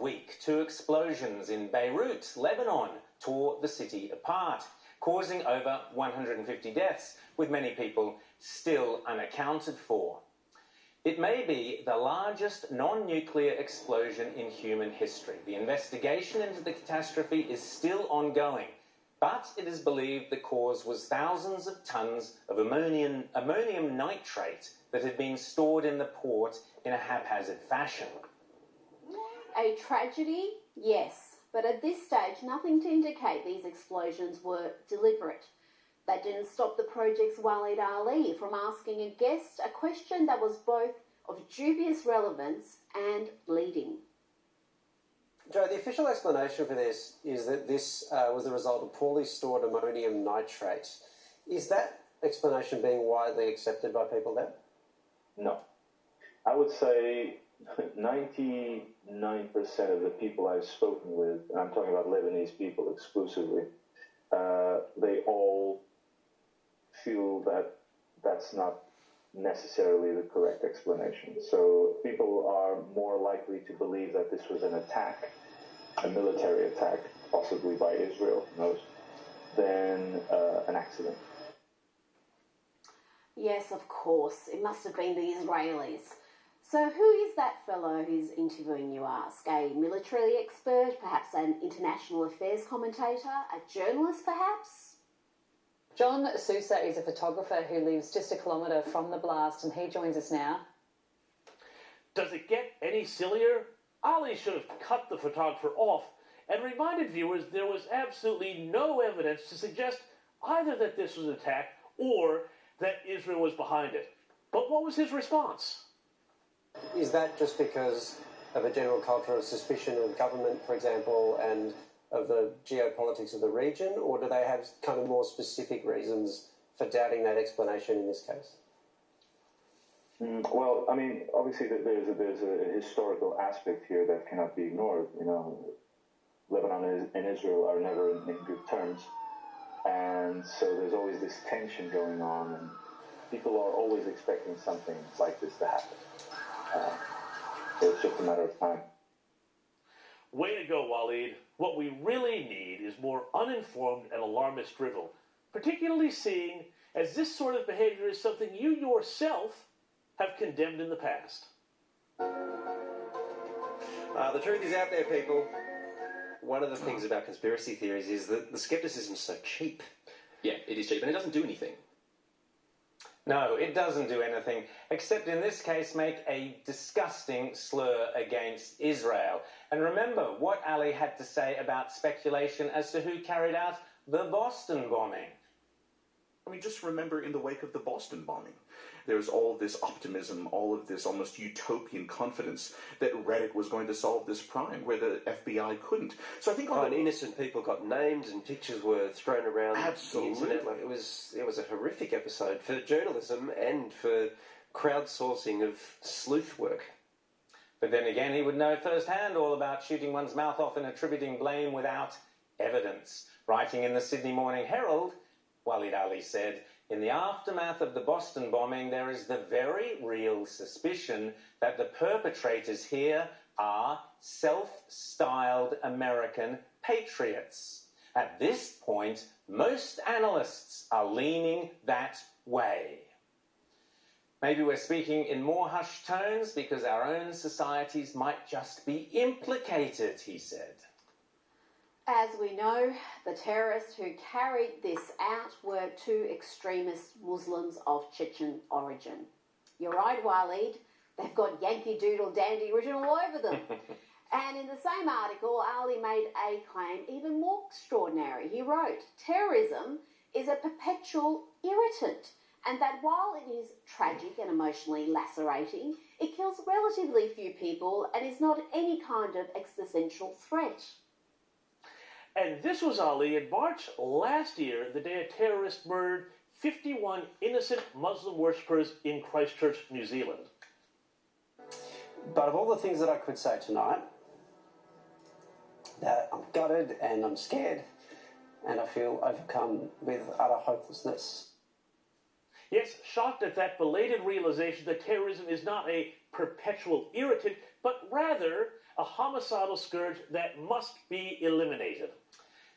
week, 2 explosions in Beirut, Lebanon, tore the city apart, causing over 150 deaths, with many people still unaccounted for. It may be the largest non-nuclear explosion in human history. The investigation into the catastrophe is still ongoing, but it is believed the cause was thousands of tons of ammonium nitrate that had been stored in the port in a haphazard fashion. A tragedy? Yes, but at this stage nothing to indicate these explosions were deliberate. That didn't stop the project's Waleed Ali from asking a guest a question that was both of dubious relevance and leading. Joe, the official explanation for this is that this was the result of poorly stored ammonium nitrate. Is that explanation being widely accepted by people there? No. I would say 99% of the people I've spoken with, and I'm talking about Lebanese people exclusively, they all feel that that's not necessarily the correct explanation. So people are more likely to believe that this was an attack, a military attack, possibly by Israel, who knows, than an accident. Yes, of course. It must have been the Israelis. So who is that fellow who's interviewing, you ask? A military expert, perhaps an international affairs commentator, a journalist perhaps? John Sousa is a photographer who lives just a kilometre from the blast, and he joins us now. Does it get any sillier? Ali should have cut the photographer off and reminded viewers there was absolutely no evidence to suggest either that this was an attack or that Israel was behind it. But what was his response? Is that just because of a general culture of suspicion of government, for example, and of the geopolitics of the region, or do they have kind of more specific reasons for doubting that explanation in this case? Well, I mean, obviously there's a historical aspect here that cannot be ignored. You know, Lebanon and Israel are never in good terms, and so there's always this tension going on, and people are always expecting something like this to happen. So it's just a matter of time. Way to go, Waleed. What we really need is more uninformed and alarmist drivel, particularly seeing as this sort of behavior is something you yourself have condemned in the past. The truth is out there, people. One of the things about conspiracy theories is that the skepticism is so cheap. Yeah, it is cheap, and it doesn't do anything. No, it doesn't do anything, except in this case make a disgusting slur against Israel. And remember what Ali had to say about speculation as to who carried out the Boston bombing. I mean, just remember in the wake of the Boston bombing, there was all this optimism, all of this almost utopian confidence that Reddit was going to solve this crime, where the FBI couldn't. So I think and innocent people got named and pictures were thrown around the internet. Like it was a horrific episode for journalism and for crowdsourcing of sleuth work. But then again, he would know firsthand all about shooting one's mouth off and attributing blame without evidence. Writing in the Sydney Morning Herald, Waleed Ali said, "In the aftermath of the Boston bombing, there is the very real suspicion that the perpetrators here are self-styled American patriots. At this point, most analysts are leaning that way." Maybe we're speaking in more hushed tones because our own societies might just be implicated, he said. As we know, the terrorists who carried this out were 2 extremist Muslims of Chechen origin. You're right, Waleed. They've got Yankee Doodle Dandy written all over them. And in the same article, Ali made a claim even more extraordinary. He wrote, "Terrorism is a perpetual irritant, and that while it is tragic and emotionally lacerating, it kills relatively few people and is not any kind of existential threat." And this was Ali in March last year, the day a terrorist murdered 51 innocent Muslim worshippers in Christchurch, New Zealand. But of all the things that I could say tonight, that I'm gutted and I'm scared and I feel overcome with utter hopelessness. Yes, shocked at that belated realization that terrorism is not a perpetual irritant, but rather a homicidal scourge that must be eliminated.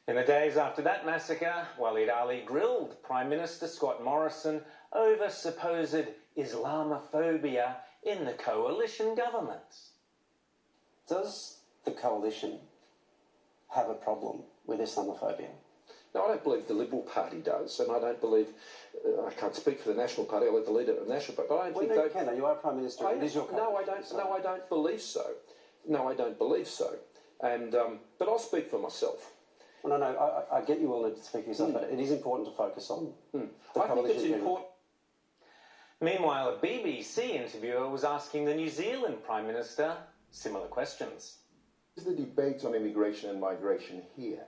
In the days after that massacre, Waleed Ali grilled Prime Minister Scott Morrison over supposed Islamophobia in the coalition government. Does the coalition have a problem with Islamophobia? No, I don't believe the Liberal Party does, and I don't believe, I can't speak for the National Party, I'll let the leader of the National Party, but I don't think you can, you are Prime Minister, it is your country. No, I don't believe so. No, I don't believe so. And, but I'll speak for myself. Well, no, I get you all to speak for yourself, but it is important to focus on the coalition. I think it's important. Meanwhile, a BBC interviewer was asking the New Zealand Prime Minister similar questions. Is the debate on immigration and migration here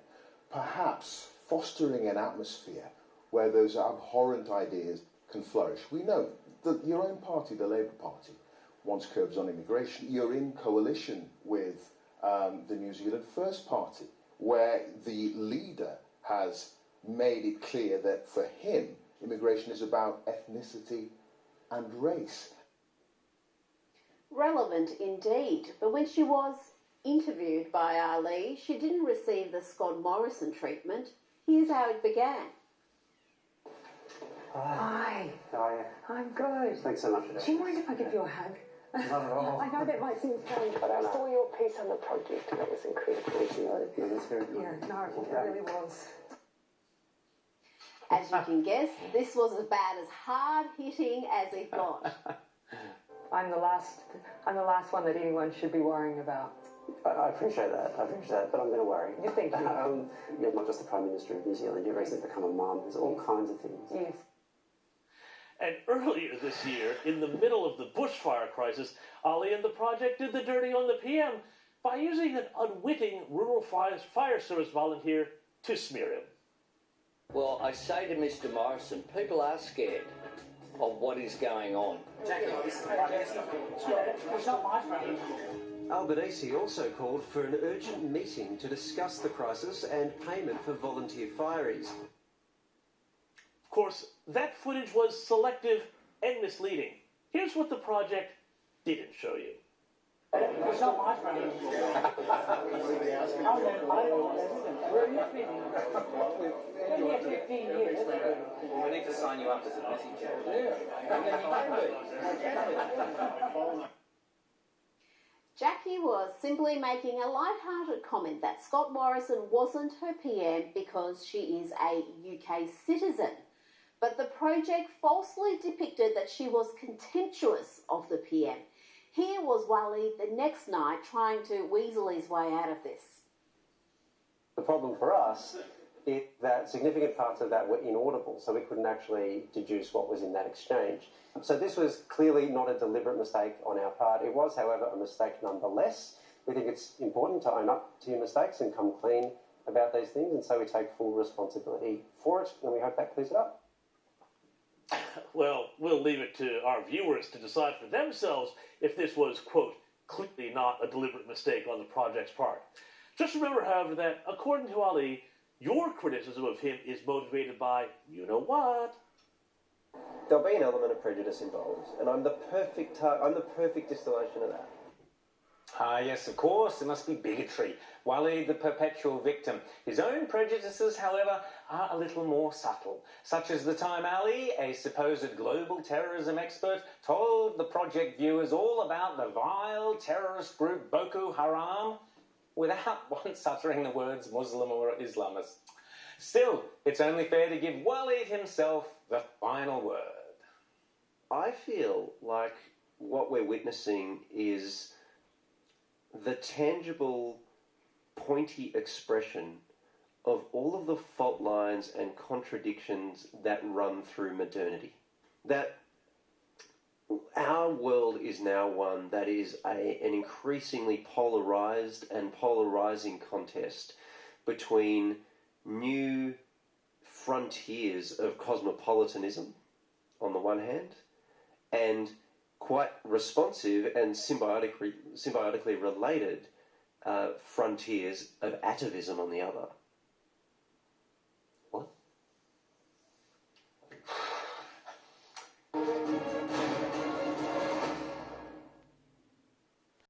perhaps fostering an atmosphere where those abhorrent ideas can flourish? We know that your own party, the Labour Party, wants curbs on immigration. You're in coalition with the New Zealand First Party, where the leader has made it clear that for him, immigration is about ethnicity and race. Relevant indeed, but when she was interviewed by Ali, she didn't receive the Scott Morrison treatment. Here's how it began. Hi. How are you? I'm good. Thanks so much. Do you mind if I give you a hug? Not at all. I know that might seem strange, but I saw your piece on the project and it was incredibly good. No, that's very good. Yeah, no, it really was. As you can guess, this was about as hard-hitting as it got. I'm the last one that anyone should be worrying about. I appreciate that. But I'm going to worry. You think you? You're not just the Prime Minister of New Zealand. You've recently become a mum. There's all kinds of things. Yes. And earlier this year, in the middle of the bushfire crisis, Ali and the project did the dirty on the PM by using an unwitting rural fire service volunteer to smear him. Well, I say to Mr. Morrison, people are scared of what is going on. Albanese also called for an urgent meeting to discuss the crisis and payment for volunteer fireys. Of course, that footage was selective and misleading. Here's what the project didn't show you. It's not my friend. Been here 15 years. We need to sign you up as a messenger. Jackie was simply making a light-hearted comment that Scott Morrison wasn't her PM because she is a UK citizen. But the project falsely depicted that she was contemptuous of the PM. Here was Waleed the next night trying to weasel his way out of this. The problem for us is that significant parts of that were inaudible, so we couldn't actually deduce what was in that exchange. So this was clearly not a deliberate mistake on our part. It was, however, a mistake nonetheless. We think it's important to own up to your mistakes and come clean about these things, and so we take full responsibility for it, and we hope that clears it up. Well, we'll leave it to our viewers to decide for themselves if this was, quote, clearly not a deliberate mistake on the project's part. Just remember, however, that according to Ali, your criticism of him is motivated by you-know-what. There'll be an element of prejudice involved, and I'm the perfect distillation of that. Ah, yes, of course, there must be bigotry. Waleed, the perpetual victim. His own prejudices, however, are a little more subtle, such as the time Ali, a supposed global terrorism expert, told the project viewers all about the vile terrorist group Boko Haram without once uttering the words Muslim or Islamist. Still, it's only fair to give Waleed himself the final word. I feel like what we're witnessing is the tangible, pointy expression of all of the fault lines and contradictions that run through modernity. That our world is now one that is an increasingly polarized and polarizing contest between new frontiers of cosmopolitanism on the one hand and quite responsive and symbiotically related frontiers of atavism on the other. What?